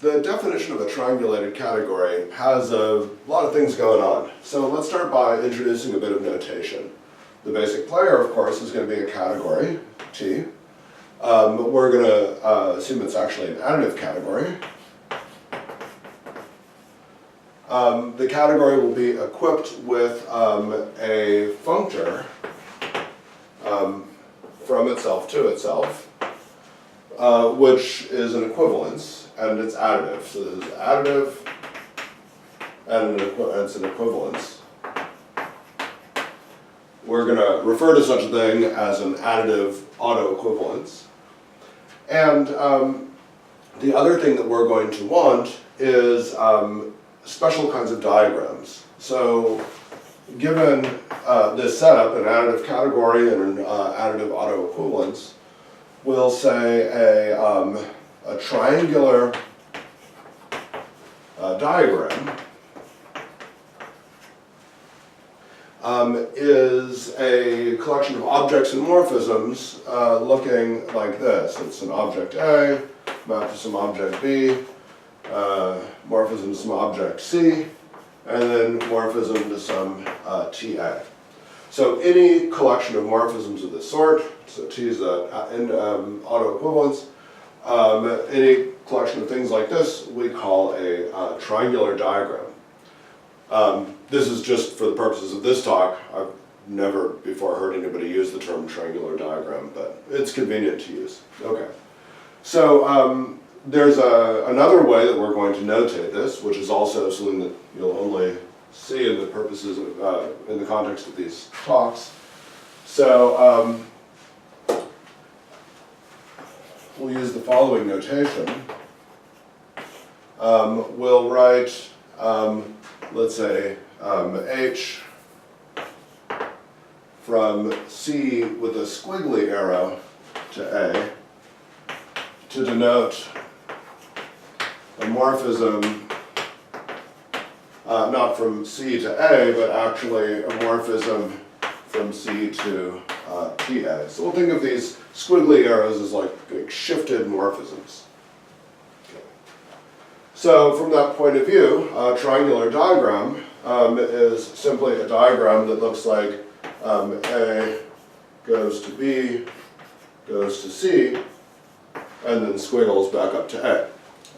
The definition of a triangulated category has a lot of things going on. So let's start by introducing a bit of notation. The basic player, of course, is going to be a category, T. We're going to assume it's actually an additive category. The category will be equipped with a functor from itself to itself, which is an equivalence, and it's additive. So this is additive, and it's an equivalence. We're going to refer to such a thing as an additive autoequivalence. And the other thing that we're going to want is special kinds of diagrams. So given this setup, an additive category and an additive autoequivalence, we'll say a triangular diagram is a collection of objects and morphisms looking like this. It's an object A, mapped to some object B, morphism to some object C, and then morphism to some TA. So any collection of morphisms of this sort, so T is the autoequivalence, any collection of things like this we call a triangular diagram. This is just for the purposes of this talk. I've never before heard anybody use the term triangular diagram, but it's convenient to use. Okay. So there's another way that we're going to notate this, which is also something that you'll only see in the purposes of, in the context of these talks. So we'll use the following notation. We'll write, let's say, H from C with a squiggly arrow to A to denote a morphism not from C to A, but actually a morphism from C to TA. So we'll think of these squiggly arrows as like shifted morphisms. Okay. So from that point of view, a triangular diagram is simply a diagram that looks like A goes to B, goes to C, and then squiggles back up to A.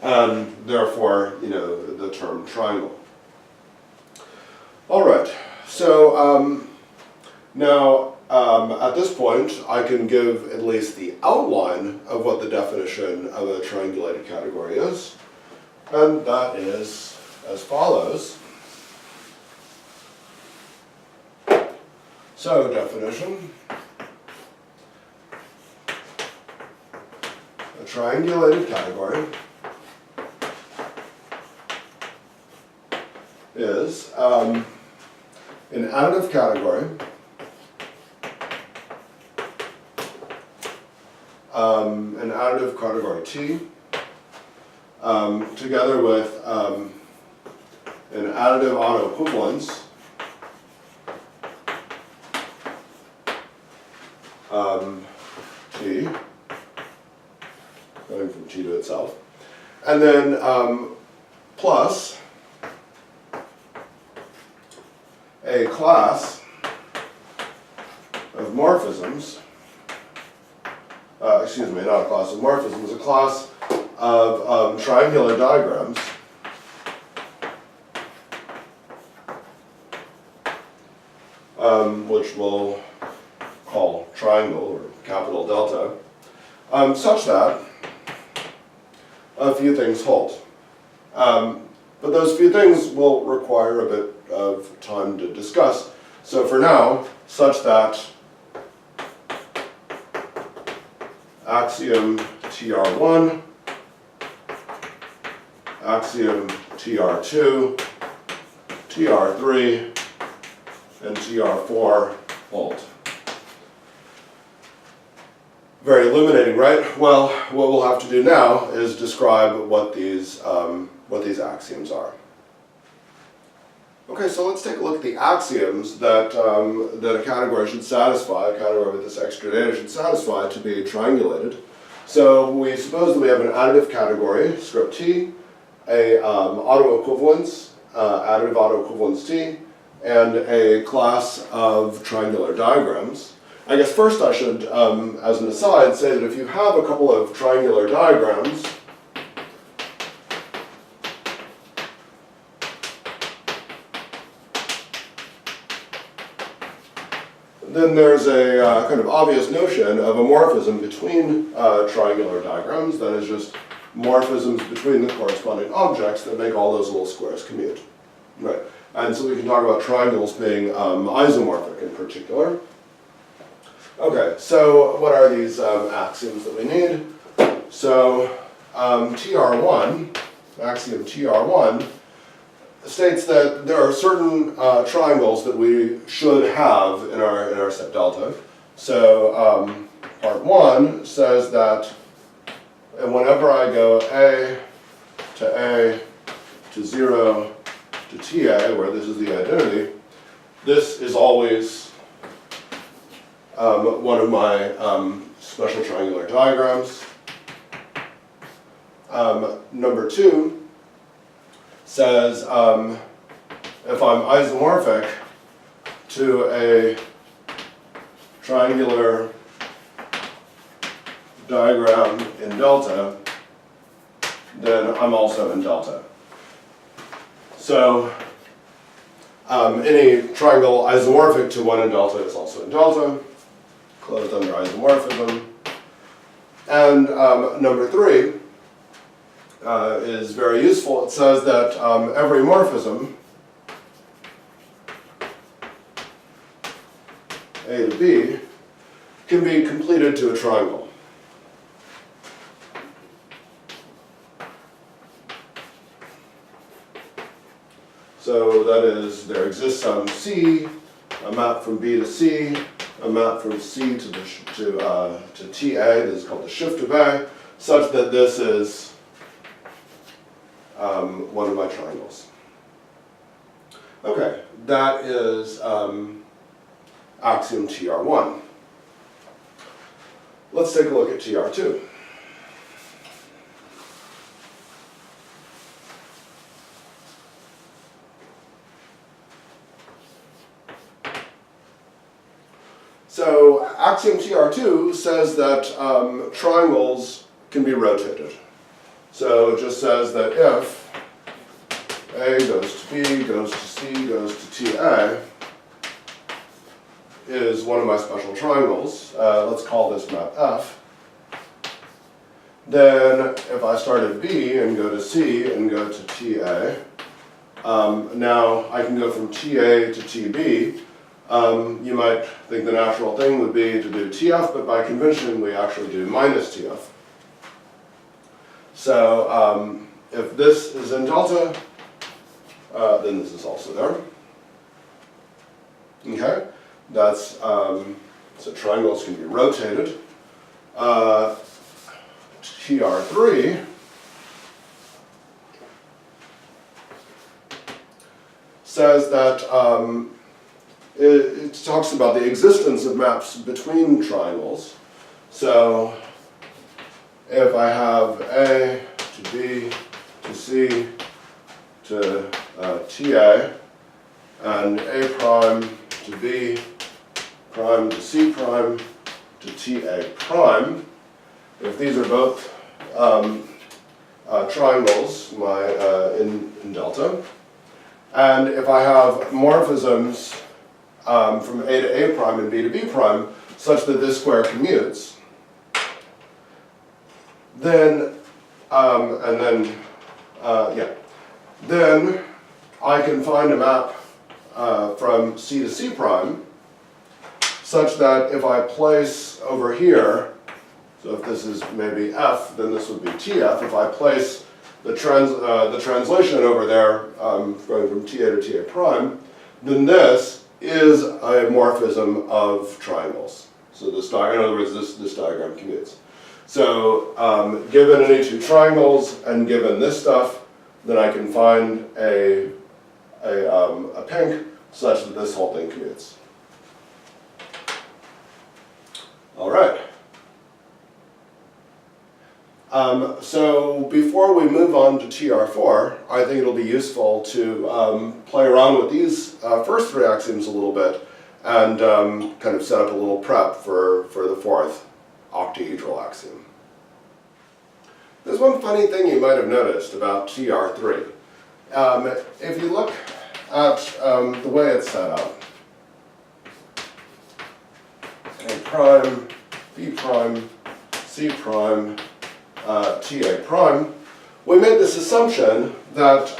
And therefore, the term triangle. All right, so now at this point I can give at least the outline of what the definition of a triangulated category is, and that is as follows. So definition, a triangulated category is an additive category an additive category T together with an additive autoequivalence T going from T to itself, and then plus a class of morphisms, excuse me, not a class of morphisms, a class of triangular diagrams which we'll call triangle or capital delta, such that a few things hold. But those few things will require a bit of time to discuss. So for now, such that axiom TR1, axiom TR2, TR3, and TR4 hold. Very illuminating, right? Well, what we'll have to do now is describe what these axioms are. Okay, so let's take a look at the axioms that, that a category should satisfy, a category with this extra data should satisfy to be triangulated. So we suppose that we have an additive category, script T, a autoequivalence, additive autoequivalence T, and a class of triangular diagrams. I guess first I should, as an aside, say that if you have a couple of triangular diagrams, then there's a kind of obvious notion of a morphism between triangular diagrams, that is just morphisms between the corresponding objects that make all those little squares commute. Right. And so we can talk about triangles being isomorphic in particular. Okay, so what are these axioms that we need? So TR1, axiom TR1, states that there are certain triangles that we should have in our set delta. So part 1 says that whenever I go A to 0 to TA, where this is the identity, this is always one of my special triangular diagrams. Number 2 says if I'm isomorphic to a triangular diagram in delta, then I'm also in delta. So any triangle isomorphic to one in delta is also in delta, closed under isomorphism. And number 3 is very useful. It says that every morphism, A to B, can be completed to a triangle. So that is, there exists some C, a map from B to C, a map from C to TA, this is called the shift of A, such that this is one of my triangles. Okay, that is axiom TR1. Let's take a look at TR2. So axiom TR2 says that triangles can be rotated. So it just says that if A goes to B, goes to C, goes to TA, is one of my special triangles, let's call this map F, then if I start at B and go to C and go to TA, now I can go from TA to TB. You might think the natural thing would be to do TF, but by convention we actually do minus TF. So if this is in delta, then this is also there. Okay, that's so triangles can be rotated. TR3 says that it talks about the existence of maps between triangles. So if I have A to B to C to TA and A prime to B prime to C prime to TA prime, if these are both triangles in delta, and if I have morphisms from A to A prime and B to B prime such that this square commutes, then then I can find a map from C to C prime such that if I place over here, so if this is maybe F, then this would be TF. If I place the translation over there, going from TA to TA prime, then this is a morphism of triangles. So this diagram, in other words, this diagram commutes. So given any two triangles and given this stuff, then I can find a pink such that this whole thing commutes. All right. So before we move on to TR4, I think it'll be useful to play around with these first three axioms a little bit and kind of set up a little prep for the fourth octahedral axiom. There's one funny thing you might have noticed about TR3. If you look at the way it's set up, A prime, B prime, C prime, TA prime, we made this assumption that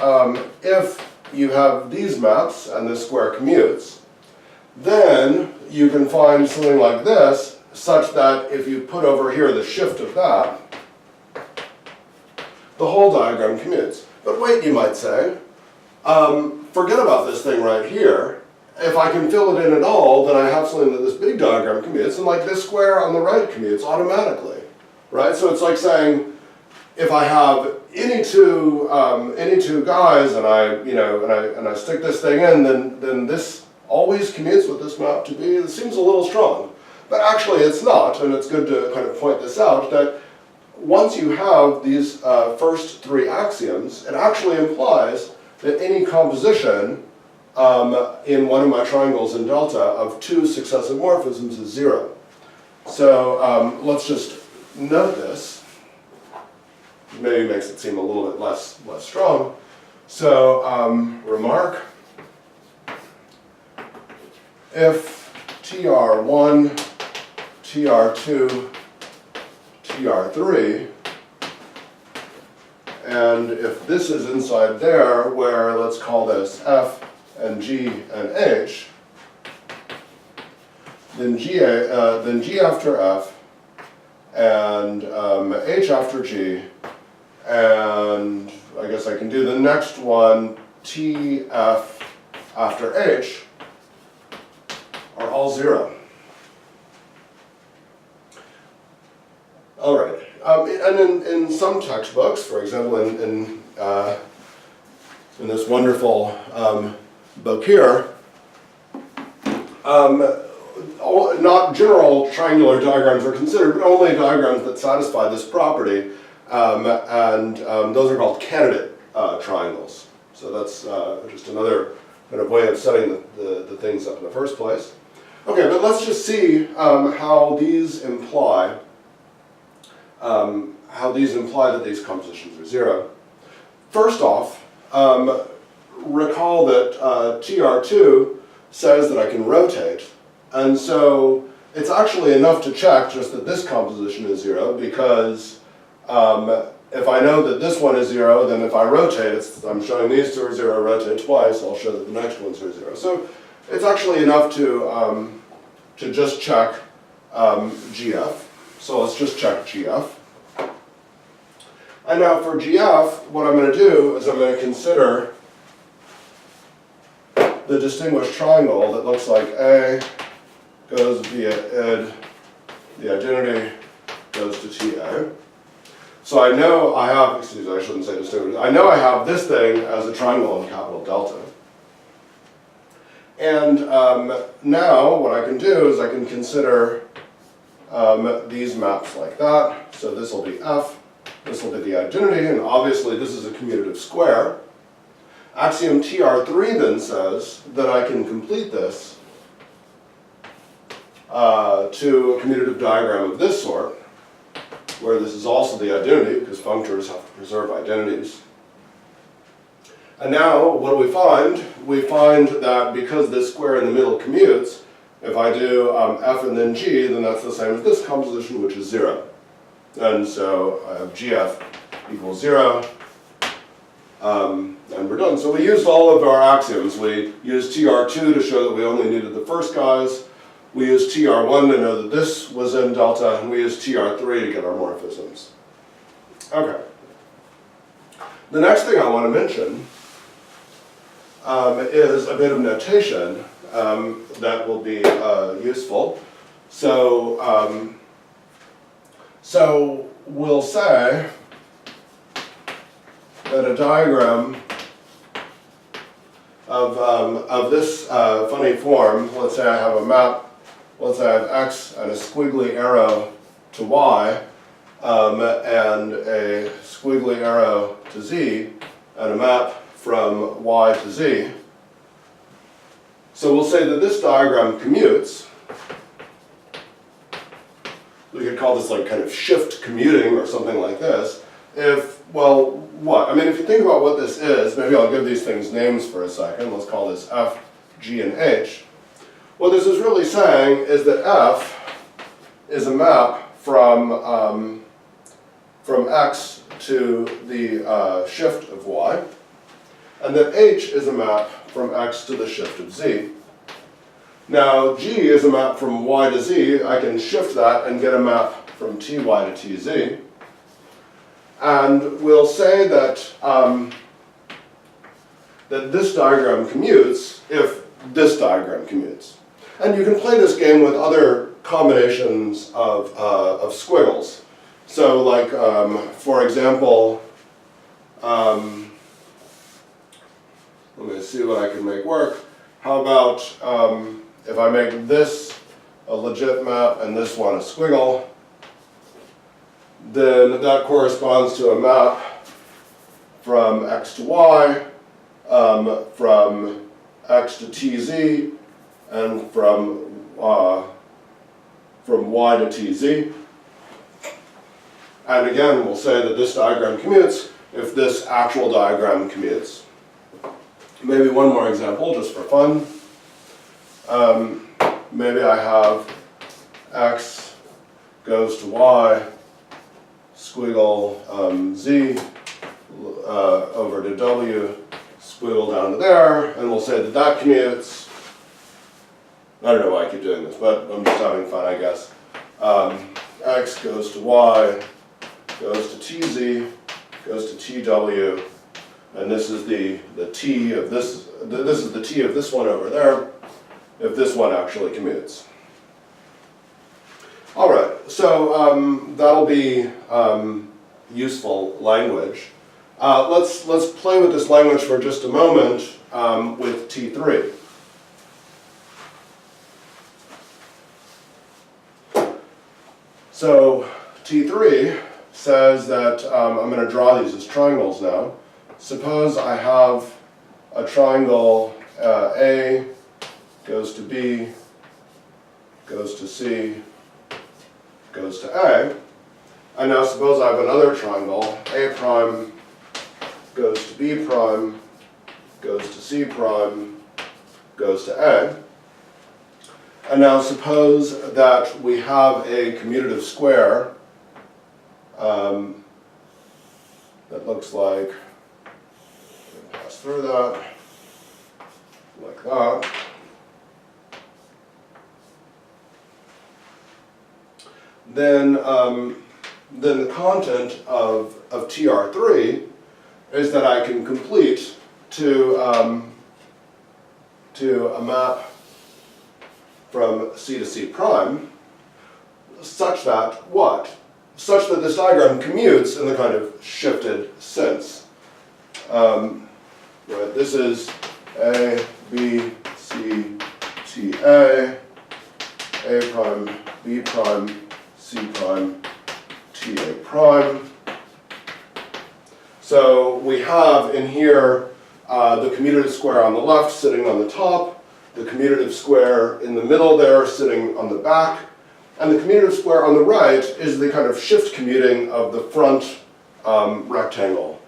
if you have these maps and this square commutes, then you can find something like this, such that if you put over here the shift of that, the whole diagram commutes. But wait, you might say, forget about this thing right here. If I can fill it in at all, then I have something that this big diagram commutes, and like this square on the right commutes automatically, right? So it's like saying, if I have any two guys, and I stick this thing in, then this always commutes with this map to be. It seems a little strong, but actually it's not, and it's good to kind of point this out that once you have these first three axioms, it actually implies that any composition in one of my triangles in delta of two successive morphisms is 0. So let's just note this. Maybe makes it seem a little bit less strong. So remark, if TR1, TR2, TR3, and if this is inside there, where let's call this F and G and H, then G after F, and H after G, and I guess I can do the next one, T, F after H, are all 0. All right, and in some textbooks, for example, in this wonderful book here, not general triangular diagrams are considered, but only diagrams that satisfy this property, and those are called candidate triangles. So that's just another kind of way of setting the things up in the first place. Okay, but let's just see how these imply that these compositions are 0. First off, recall that TR2 says that I can rotate, and so it's actually enough to check just that this composition is 0, because if I know that this one is 0, then if I rotate, I'm showing these two are 0, rotate twice, I'll show that the next ones are 0. So it's actually enough to just check GF. So let's just check GF. And now for GF, what I'm going to do is I'm going to consider the distinguished triangle that looks like A goes via id, the identity goes to TA. So I know I have, excuse me, I shouldn't say distinguished, I know I have this thing as a triangle in capital delta. And now what I can do is I can consider these maps like that. So this will be F, this will be the identity, and obviously this is a commutative square. Axiom TR3 then says that I can complete this to a commutative diagram of this sort, where this is also the identity, because functors have to preserve identities. And now, what do we find? We find that because this square in the middle commutes, if I do F and then G, then that's the same as this composition, which is 0. And so I have GF equals 0, and we're done. So we used all of our axioms. We used TR2 to show that we only needed the first guys. We used TR1 to know that this was in delta, and we used TR3 to get our morphisms. Okay. The next thing I want to mention is a bit of notation that will be useful. So we'll say that a diagram of this funny form, let's say I have a map, let's say I have X and a squiggly arrow to Y, and a squiggly arrow to z, and a map from y to z. So we'll say that this diagram commutes. We could call this like kind of shift commuting or something like this. If, well, what? I mean, if you think about what this is, maybe I'll give these things names for a second. Let's call this F, G, and H. What this is really saying is that F is a map from X to the shift of Y, and that H is a map from X to the shift of Z. Now, G is a map from Y to Z. I can shift that and get a map from TY to TZ. And we'll say that, that this diagram commutes if this diagram commutes. And you can play this game with other combinations of squiggles. So like, for example, let me see what I can make work. How about if I make this a legit map and this one a squiggle, then that corresponds to a map from X to Y, from X to TZ, and from Y to TZ. And again, we'll say that this diagram commutes if this actual diagram commutes. Maybe one more example, just for fun. Maybe I have X goes to Y, squiggle Z over to W, squiggle down to there, and we'll say that that commutes. I don't know why I keep doing this, but I'm just having fun, I guess. X goes to Y, goes to TZ, goes to TW, and this is the T of this. This is the T of this one over there, if this one actually commutes. All right, so that'll be useful language. Let's play with this language for just a moment with T3. So T3 says that I'm going to draw these as triangles now. Suppose I have a triangle A goes to B, goes to C, goes to A. And now suppose I have another triangle, A prime goes to B prime, goes to C prime, goes to A. And now suppose that we have a commutative square that looks like, pass through that, like that. Then the content of TR3 is that I can complete to a map from C to C prime, such that what? Such that this diagram commutes in the kind of shifted sense. Right, this is A, B, C, T, A prime, B prime, C prime, T, A prime. So we have in here the commutative square on the left sitting on the top, the commutative square in the middle there sitting on the back, and the commutative square on the right is the kind of shift commuting of the front rectangle.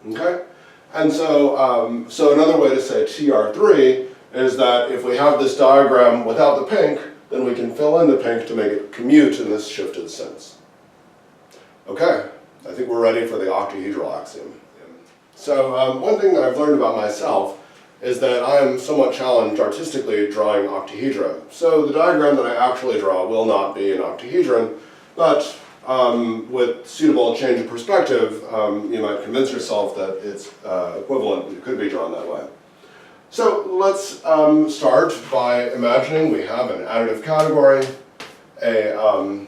Okay? And so, so another way to say TR3 is that if we have this diagram without the pink, then we can fill in the pink to make it commute in this shifted sense. Okay, I think we're ready for the octahedral axiom. So one thing that I've learned about myself is that I am somewhat challenged artistically drawing octahedra. So the diagram that I actually draw will not be an octahedron, but with suitable change of perspective, you might convince yourself that it's equivalent, it could be drawn that way. So let's start by imagining we have an additive category, an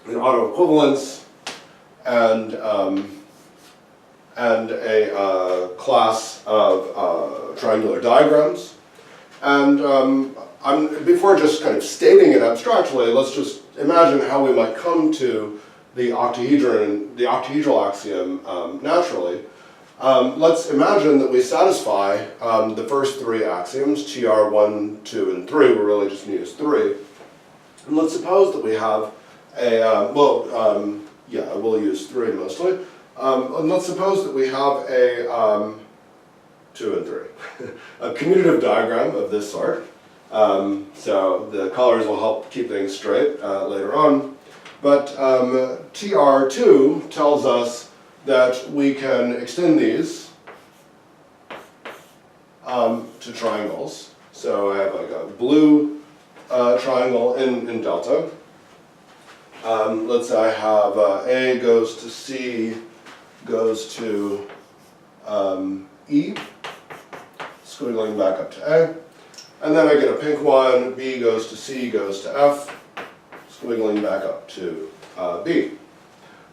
autoequivalence, and a class of triangular diagrams. And before just kind of stating it abstractly, let's just imagine how we might come to the octahedral axiom naturally. Let's imagine that we satisfy the first three axioms, TR 1, 2, and 3. We're really just going to use 3. And let's suppose that we have yeah, we'll use 3 mostly. And let's suppose that we have a 2 and 3, a commutative diagram of this sort. So the colors will help keep things straight later on. But TR2 tells us that we can extend these to triangles. So I have like a blue triangle in delta. Let's say I have A goes to C goes to E, squiggling back up to A. And then I get a pink one, B goes to C goes to F, squiggling back up to B.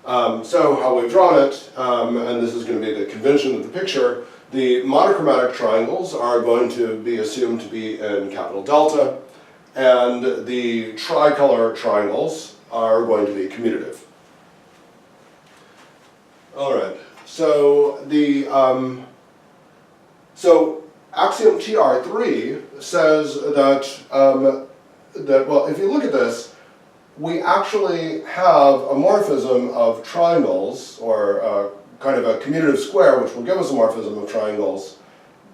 So how we've drawn it, and this is going to be the convention of the picture, the monochromatic triangles are going to be assumed to be in capital delta, and the tricolor triangles are going to be commutative. All right, so the axiom TR3 says that well, if you look at this, we actually have a morphism of triangles, or kind of a commutative square, which will give us a morphism of triangles,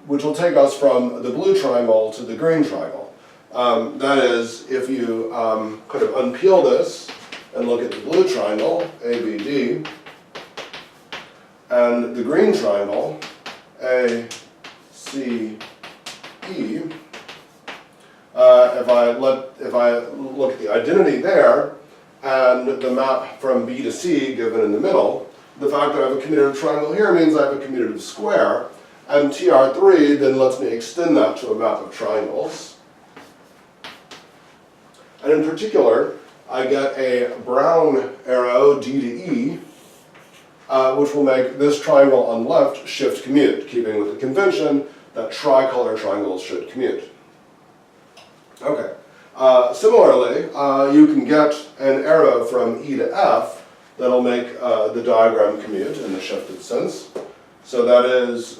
which will take us from the blue triangle to the green triangle. That is, if you kind of unpeel this and look at the blue triangle, ABD, and the green triangle, ACE, if I look at the identity there, and the map from B to C given in the middle, the fact that I have a commutative triangle here means I have a commutative square, and TR3 then lets me extend that to a map of triangles. And in particular, I get a brown arrow, D to E, which will make this triangle on the left shift commute, keeping with the convention that tricolor triangles should commute. Okay. Similarly, you can get an arrow from E to F that'll make the diagram commute in the shifted sense. So that is,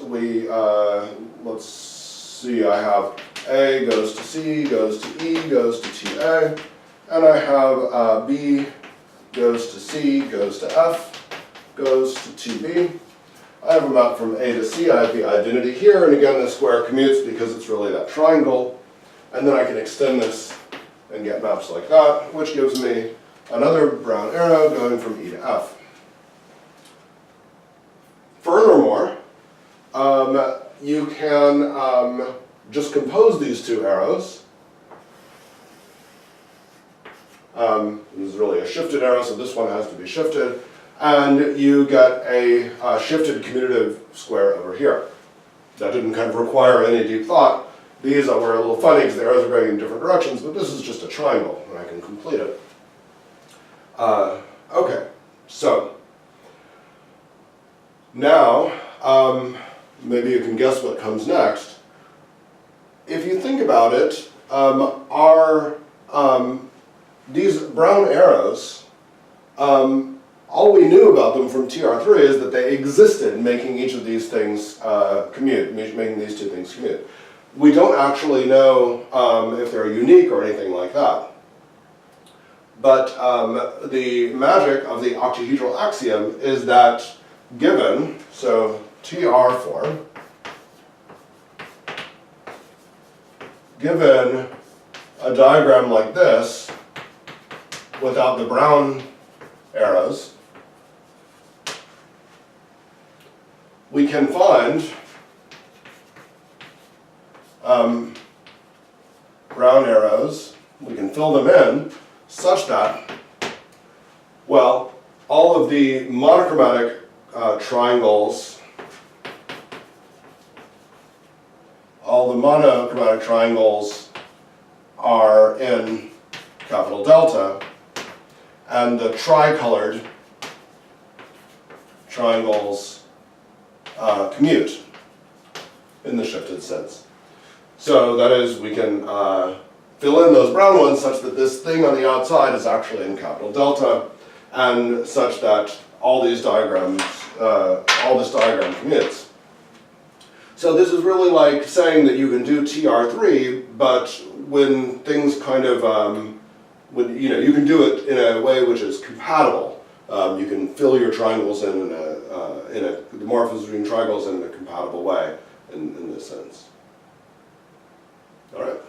let's see, I have A goes to C, goes to E, goes to TA, and I have B goes to C, goes to F, goes to TB. I have a map from A to C, I have the identity here, and again the square commutes because it's really that triangle. And then I can extend this and get maps like that, which gives me another brown arrow going from E to F. Furthermore, you can just compose these two arrows. This is really a shifted arrow, so this one has to be shifted. And you get a shifted commutative square over here. That didn't kind of require any deep thought. These were a little funny because the arrows are going in different directions, but this is just a triangle, and I can complete it. Okay, so now maybe you can guess what comes next. If you think about it, these brown arrows, all we knew about them from TR3 is that they existed, making each of these things commute, making these two things commute. We don't actually know if they're unique or anything like that. But the magic of the octahedral axiom is that given, so TR4, given a diagram like this, without the brown arrows, we can find brown arrows, we can fill them in such that, well, all of the monochromatic triangles, are in capital delta, and the tricolored triangles commute in the shifted sense. So that is, we can fill in those brown ones such that this thing on the outside is actually in capital delta, and such that all these diagrams, all this diagram commutes. So this is really like saying that you can do TR3, but when things kind of, when you can do it in a way which is compatible. You can fill your triangles in the morphisms between triangles in a compatible way in this sense. All right.